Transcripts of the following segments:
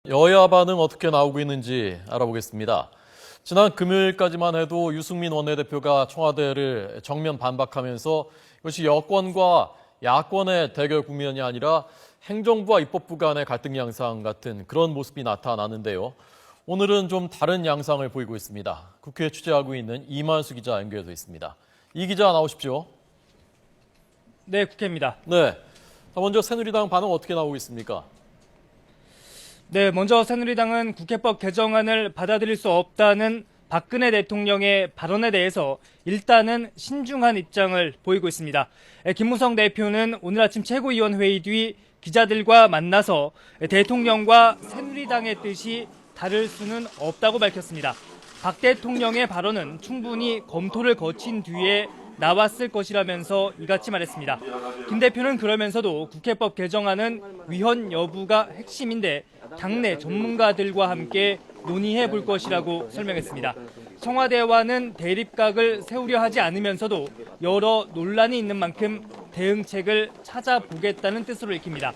여야 반응 어떻게 나오고 있는지 알아보겠습니다. 지난 금요일까지만 해도 유승민 원내대표가 청와대를 정면 반박하면서 이것이 여권과 야권의 대결 국면이 아니라 행정부와 입법부 간의 갈등 양상 같은 그런 모습이 나타나는데요. 오늘은 좀 다른 양상을 보이고 있습니다. 국회에 취재하고 있는 이만수 기자 연결돼 있습니다. 이 기자 나오십시오. 네, 국회입니다. 네. 먼저 새누리당 반응 어떻게 나오고 있습니까? 네, 먼저 새누리당은 국회법 개정안을 받아들일 수 없다는 박근혜 대통령의 발언에 대해서 일단은 신중한 입장을 보이고 있습니다. 김무성 대표는 오늘 아침 최고위원회의 뒤 기자들과 만나서 대통령과 새누리당의 뜻이 다를 수는 없다고 밝혔습니다. 박 대통령의 발언은 충분히 검토를 거친 뒤에 나왔을 것이라면서 이같이 말했습니다. 김 대표는 그러면서도 국회법 개정안은 위헌 여부가 핵심인데 당내 전문가들과 함께 논의해 볼 것이라고 설명했습니다. 청와대와는 대립각을 세우려 하지 않으면서도 여러 논란이 있는 만큼 대응책을 찾아보겠다는 뜻으로 읽힙니다.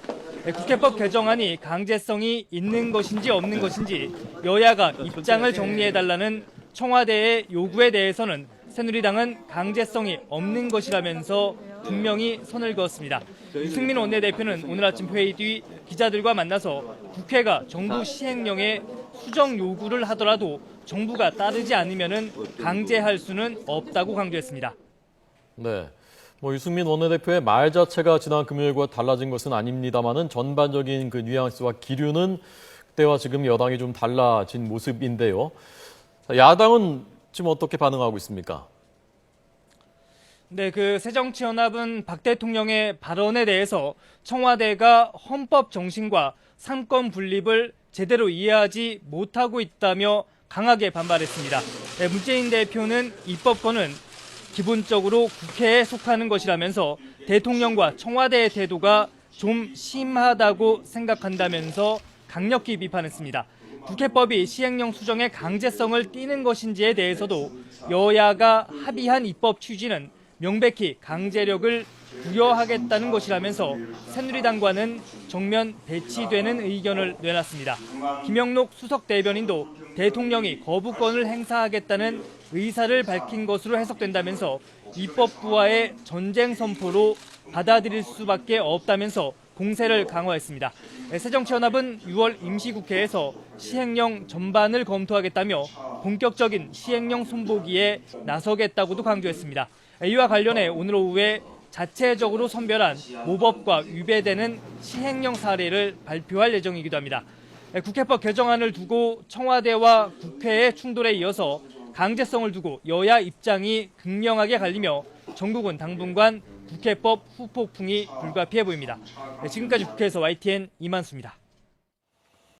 국회법 개정안이 강제성이 있는 것인지 없는 것인지 여야가 입장을 정리해달라는 청와대의 요구에 대해서는 새누리당은 강제성이 없는 것이라면서 분명히 선을 그었습니다. 유승민 원내대표는 오늘 아침 회의 뒤 기자들과 만나서 국회가 정부 시행령에 수정 요구를 하더라도 정부가 따르지 않으면 강제할 수는 없다고 강조했습니다. 네. 유승민 원내대표의 말 자체가 지난 금요일과 달라진 것은 아닙니다만은 전반적인 그 뉘앙스와 기류는 그때와 지금 여당이 좀 달라진 모습인데요. 야당은 지금 어떻게 반응하고 있습니까? 네, 새정치연합은 박 대통령의 발언에 대해서 청와대가 헌법 정신과 삼권 분립을 제대로 이해하지 못하고 있다며 강하게 반발했습니다. 네, 문재인 대표는 입법권은 기본적으로 국회에 속하는 것이라면서 대통령과 청와대의 태도가 좀 심하다고 생각한다면서 강력히 비판했습니다. 국회법이 시행령 수정의 강제성을 띠는 것인지에 대해서도 여야가 합의한 입법 취지는 명백히 강제력을 부여하겠다는 것이라면서 새누리당과는 정면 배치되는 의견을 내놨습니다. 김영록 수석 대변인도 대통령이 거부권을 행사하겠다는 의사를 밝힌 것으로 해석된다면서 입법부와의 전쟁 선포로 받아들일 수밖에 없다면서 공세를 강화했습니다. 새정치연합은 6월 임시국회에서 시행령 전반을 검토하겠다며 본격적인 시행령 손보기에 나서겠다고도 강조했습니다. 이와 관련해 오늘 오후에 자체적으로 선별한 모법과 위배되는 시행령 사례를 발표할 예정이기도 합니다. 국회법 개정안을 두고 청와대와 국회의 충돌에 이어서 강제성을 두고 여야 입장이 극명하게 갈리며 전국은 당분간 국회법 후폭풍이 불가피해 보입니다. 지금까지 국회에서 YTN 이만수입니다.